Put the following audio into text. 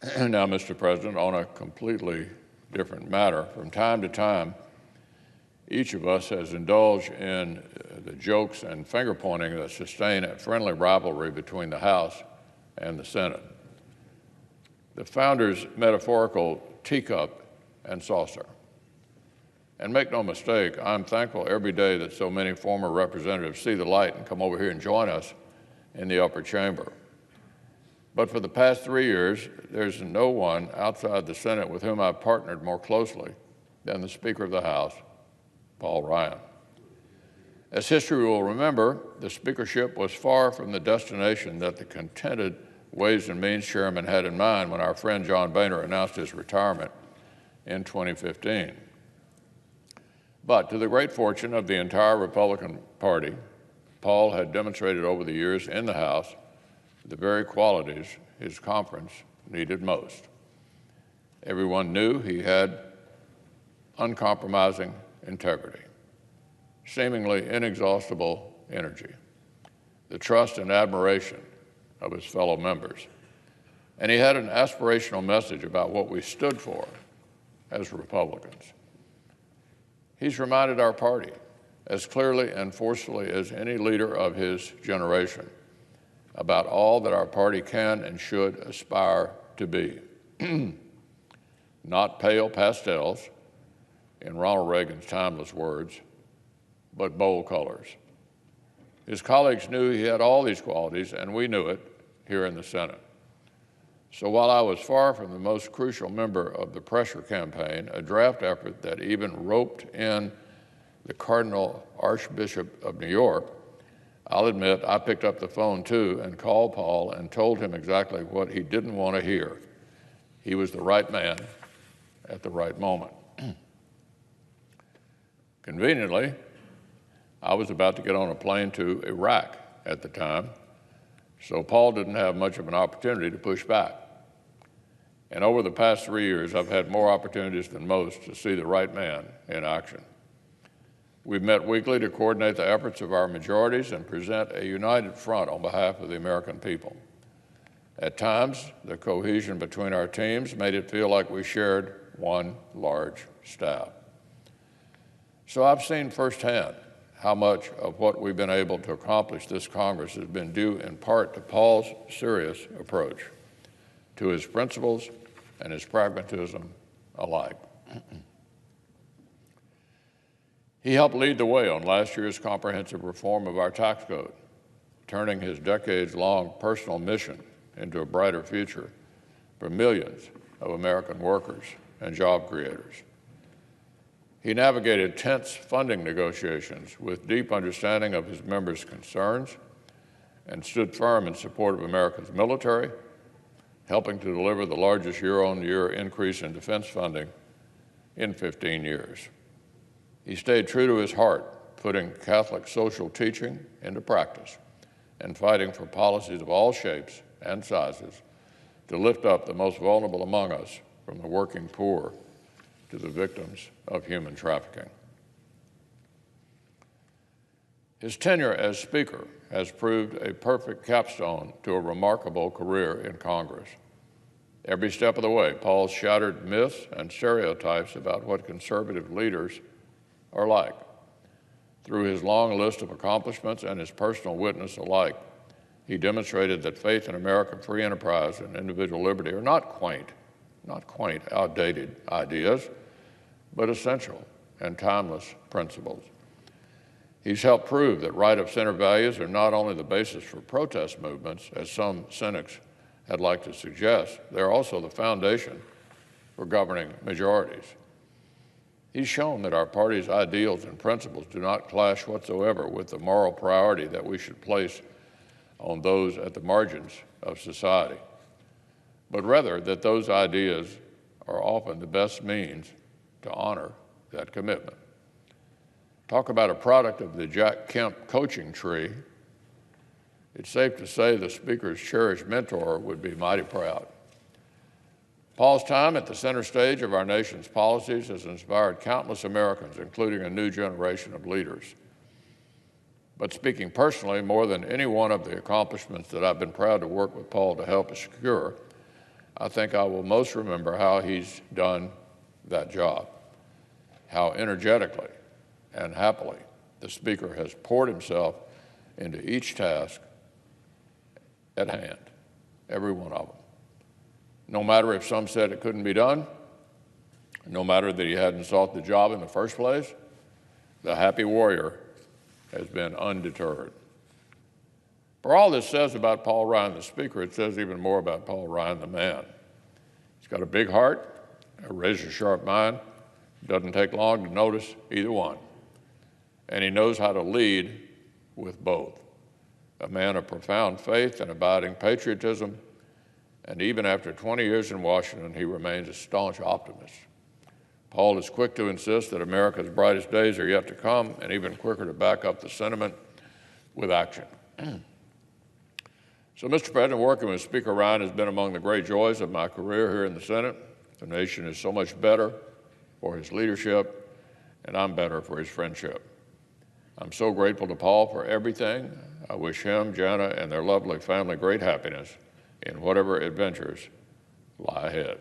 Now, Mr. President, on a completely different matter, from time to time, each of us has indulged in the jokes and finger-pointing that sustain a friendly rivalry between the House and the Senate. The founders' metaphorical teacup and saucer. And make no mistake, I'm thankful every day that so many former representatives see the light and come over here and join us in the upper chamber. But for the past 3 years, there's no one outside the Senate with whom I've partnered more closely than the Speaker of the House, Paul Ryan. As history will remember, the speakership was far from the destination that the contented Ways and Means Chairman had in mind when our friend John Boehner announced his retirement in 2015. But to the great fortune of the entire Republican Party, Paul had demonstrated over the years in the House the very qualities his conference needed most. Everyone knew he had uncompromising integrity, seemingly inexhaustible energy, the trust and admiration of his fellow members. And he had an aspirational message about what we stood for as Republicans. He's reminded our party as clearly and forcefully as any leader of his generation about all that our party can and should aspire to be. Not pale pastels, in Ronald Reagan's timeless words, but bold colors. His colleagues knew he had all these qualities, and we knew it here in the Senate. So while I was far from the most crucial member of the pressure campaign, a draft effort that even roped in the Cardinal Archbishop of New York, I'll admit I picked up the phone too and called Paul and told him exactly what he didn't want to hear. He was the right man at the right moment. Conveniently, I was about to get on a plane to Iraq at the time, so Paul didn't have much of an opportunity to push back. And over the past 3 years, I've had more opportunities than most to see the right man in action. We've met weekly to coordinate the efforts of our majorities and present a united front on behalf of the American people. At times, the cohesion between our teams made it feel like we shared one large staff. So I've seen firsthand how much of what we've been able to accomplish this Congress has been due in part to Paul's serious approach, to his principles and his pragmatism alike. He helped lead the way on last year's comprehensive reform of our tax code, turning his decades-long personal mission into a brighter future for millions of American workers and job creators. He navigated tense funding negotiations with deep understanding of his members' concerns and stood firm in support of America's military, helping to deliver the largest year-on-year increase in defense funding in 15 years. He stayed true to his heart, putting Catholic social teaching into practice and fighting for policies of all shapes and sizes to lift up the most vulnerable among us, from the working poor to the victims of human trafficking. His tenure as Speaker has proved a perfect capstone to a remarkable career in Congress. Every step of the way, Paul shattered myths and stereotypes about what conservative leaders are like. Through his long list of accomplishments and his personal witness alike, he demonstrated that faith in American free enterprise and individual liberty are not quaint, outdated ideas, but essential and timeless principles. He's helped prove that right-of-center values are not only the basis for protest movements, as some cynics had liked to suggest, they're also the foundation for governing majorities. He's shown that our party's ideals and principles do not clash whatsoever with the moral priority that we should place on those at the margins of society, but rather that those ideas are often the best means to honor that commitment. Talk about a product of the Jack Kemp coaching tree. It's safe to say the Speaker's cherished mentor would be mighty proud. Paul's time at the center stage of our nation's policies has inspired countless Americans, including a new generation of leaders. But speaking personally, more than any one of the accomplishments that I've been proud to work with Paul to help secure, I think I will most remember how he's done that job, how energetically and happily the Speaker has poured himself into each task at hand, every one of them. No matter if some said it couldn't be done, no matter that he hadn't sought the job in the first place, the happy warrior has been undeterred. For all this says about Paul Ryan, the Speaker, it says even more about Paul Ryan, the man. He's got a big heart, a razor-sharp mind, doesn't take long to notice either one. And he knows how to lead with both. A man of profound faith and abiding patriotism, and even after 20 years in Washington, he remains a staunch optimist. Paul is quick to insist that America's brightest days are yet to come, and even quicker to back up the sentiment with action. So, Mr. President, working with Speaker Ryan has been among the great joys of my career here in the Senate. The nation is so much better for his leadership, and I'm better for his friendship. I'm so grateful to Paul for everything. I wish him, Jana, and their lovely family great happiness in whatever adventures lie ahead.